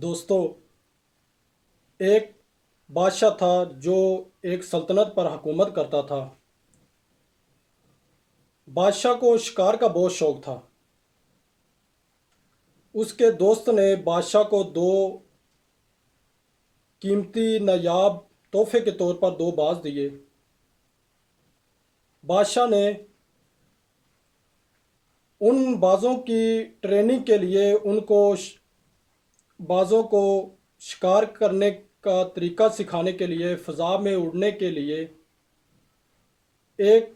दोस्तों, एक बादशाह था जो एक सल्तनत पर हुकूमत करता था। बादशाह को शिकार का बहुत शौक था। उसके दोस्त ने बादशाह को दो कीमती नायाब तोहफे के तौर पर दो बाज दिए। बादशाह ने उन बाजों की ट्रेनिंग के लिए बाजों को शिकार करने का तरीका सिखाने के लिए फ़ज़ा में उड़ने के लिए एक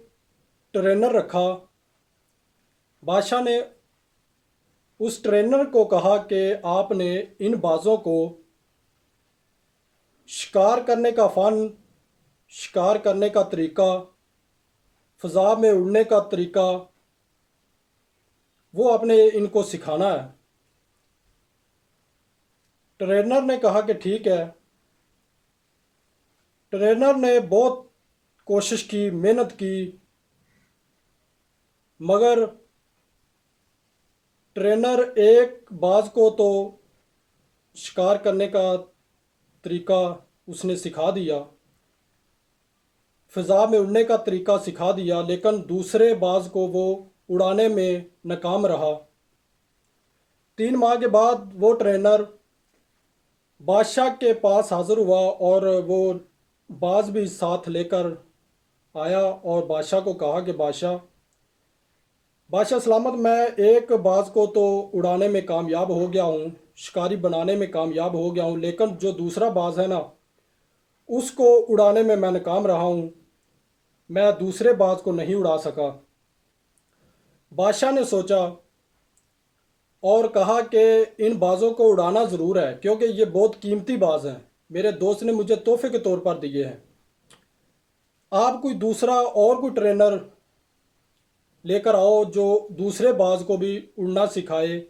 ट्रेनर रखा। बादशाह ने उस ट्रेनर को कहा कि आपने इन बाजों को शिकार करने का फ़न, शिकार करने का तरीका, फ़ज़ा में उड़ने का तरीका वो आपने इनको सिखाना है। ट्रेनर ने कहा कि ठीक है। ट्रेनर ने बहुत कोशिश की, मेहनत की, मगर ट्रेनर एक बाज को तो शिकार करने का तरीका उसने सिखा दिया, फ़िज़ा में उड़ने का तरीका सिखा दिया, लेकिन दूसरे बाज को वो उड़ाने में नाकाम रहा। 3 माह के बाद वो ट्रेनर बादशाह के पास हाज़िर हुआ और वो बाज भी साथ लेकर आया और बादशाह को कहा कि बादशाह बादशाह सलामत, मैं एक बाज को तो उड़ाने में कामयाब हो गया हूँ, शिकारी बनाने में कामयाब हो गया हूँ, लेकिन जो दूसरा बाज है ना, उसको उड़ाने में मैं नाकाम रहा हूँ। मैं दूसरे बाज को नहीं उड़ा सका। बादशाह ने सोचा और कहा कि इन बाज़ों को उड़ाना ज़रूर है, क्योंकि ये बहुत कीमती बाज हैं, मेरे दोस्त ने मुझे तोहफे के तौर पर दिए हैं। आप कोई दूसरा और कोई ट्रेनर लेकर आओ जो दूसरे बाज को भी उड़ना सिखाए,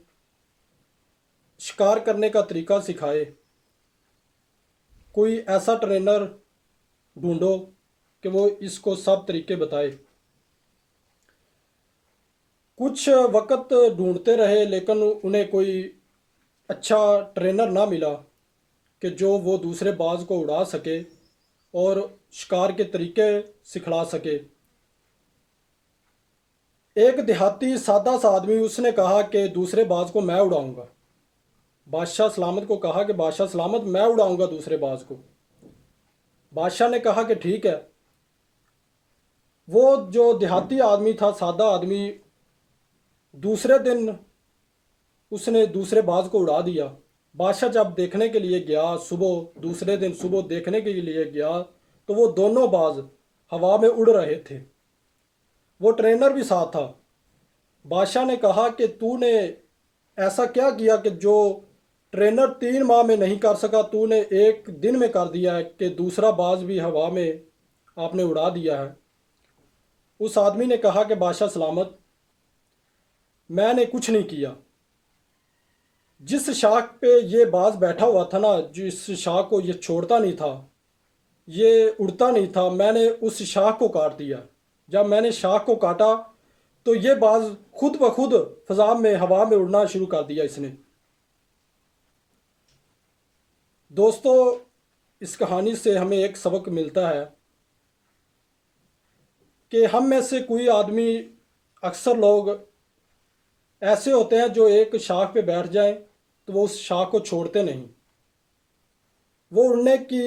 शिकार करने का तरीका सिखाए। कोई ऐसा ट्रेनर ढूंढो कि वो इसको सब तरीके बताए। कुछ वक्त ढूंढते रहे, लेकिन उन्हें कोई अच्छा ट्रेनर ना मिला कि जो वो दूसरे बाज को उड़ा सके और शिकार के तरीके सिखला सके। एक देहाती सादा सा आदमी, उसने कहा कि दूसरे बाज को मैं उड़ाऊंगा। बादशाह सलामत को कहा कि बादशाह सलामत, मैं उड़ाऊंगा दूसरे बाज को। बादशाह ने कहा कि ठीक है। वो जो देहाती आदमी था, सादा आदमी, दूसरे दिन उसने दूसरे बाज को उड़ा दिया। बादशाह जब देखने के लिए गया, सुबह दूसरे दिन सुबह देखने के लिए गया, तो वो दोनों बाज हवा में उड़ रहे थे। वो ट्रेनर भी साथ था। बादशाह ने कहा कि तूने ऐसा क्या किया कि जो ट्रेनर 3 माह में नहीं कर सका, तूने एक दिन में कर दिया है कि दूसरा बाज भी हवा में आपने उड़ा दिया है। उस आदमी ने कहा कि बादशाह सलामत, मैंने कुछ नहीं किया। जिस शाख पे ये बाज बैठा हुआ था ना, जिस शाख को ये छोड़ता नहीं था, ये उड़ता नहीं था, मैंने उस शाख को काट दिया। जब मैंने शाख को काटा तो ये बाज खुद ब खुद फजा में, हवा में उड़ना शुरू कर दिया इसने। दोस्तों, इस कहानी से हमें एक सबक मिलता है कि हम में से कोई आदमी, अक्सर लोग ऐसे होते हैं जो एक शाख पे बैठ जाएं तो वो उस शाख को छोड़ते नहीं। वो उड़ने की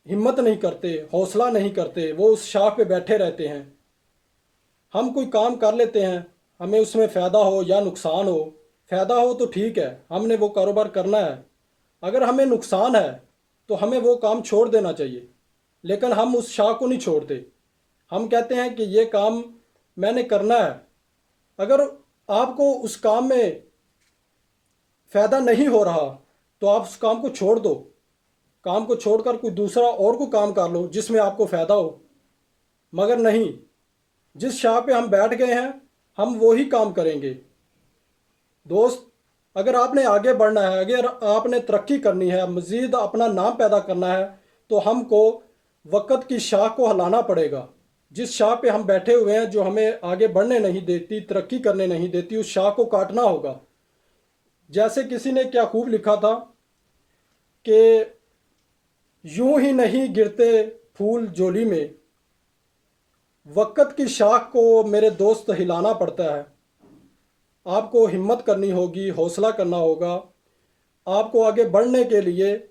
हिम्मत नहीं करते, हौसला नहीं करते, वो उस शाख पे बैठे रहते हैं। हम कोई काम कर लेते हैं, हमें उसमें फ़ायदा हो या नुकसान हो। फ़ायदा हो तो ठीक है, हमने वो कारोबार करना है। अगर हमें नुकसान है तो हमें वो काम छोड़ देना चाहिए, लेकिन हम उस शाख को नहीं छोड़ते। हम कहते हैं कि ये काम मैंने करना है। अगर आपको उस काम में फ़ायदा नहीं हो रहा तो आप उस काम को छोड़ दो। काम को छोड़कर कोई दूसरा और कोई काम कर लो जिसमें आपको फ़ायदा हो। मगर नहीं, जिस शाह पे हम बैठ गए हैं हम वही काम करेंगे। दोस्त, अगर आपने आगे बढ़ना है, अगर आपने तरक्की करनी है, मज़ीद अपना नाम पैदा करना है, तो हमको वक़्त की शाह को हिलाना पड़ेगा। जिस शाह पे हम बैठे हुए हैं, जो हमें आगे बढ़ने नहीं देती, तरक्की करने नहीं देती, उस शाह को काटना होगा। जैसे किसी ने क्या खूब लिखा था कि यूं ही नहीं गिरते फूल झोली में, वक़्त की शाख को मेरे दोस्त हिलाना पड़ता है। आपको हिम्मत करनी होगी, हौसला करना होगा। आपको आगे बढ़ने के लिए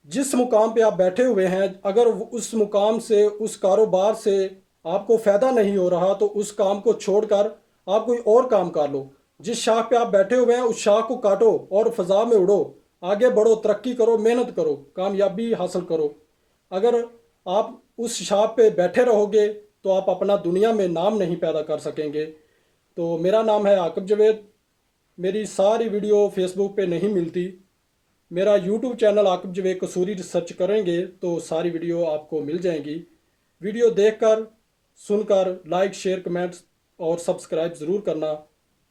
जिस मुकाम पे आप बैठे हुए हैं, अगर उस मुकाम से, उस कारोबार से आपको फ़ायदा नहीं हो रहा तो उस काम को छोड़कर आप कोई और काम कर लो। जिस शाख पे आप बैठे हुए हैं उस शाख को काटो और फ़ज़ा में उड़ो, आगे बढ़ो, तरक्की करो, मेहनत करो, कामयाबी हासिल करो। अगर आप उस शाख पे बैठे रहोगे तो आप अपना दुनिया में नाम नहीं पैदा कर सकेंगे। तो मेरा नाम है आकिब जवेद। मेरी सारी वीडियो फेसबुक पे नहीं मिलती। मेरा यूट्यूब चैनल आकिब जवेद कसूरी सर्च करेंगे तो सारी वीडियो आपको मिल जाएंगी। वीडियो देखकर, सुनकर लाइक, शेयर, कमेंट्स और सब्सक्राइब ज़रूर करना,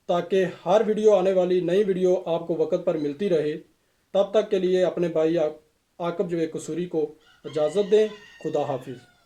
ताकि हर वीडियो, आने वाली नई वीडियो आपको वक्त पर मिलती रहे। तब तक के लिए अपने भाई आकिब जवेद कसूरी को इजाज़त दें। खुदा हाफिज़।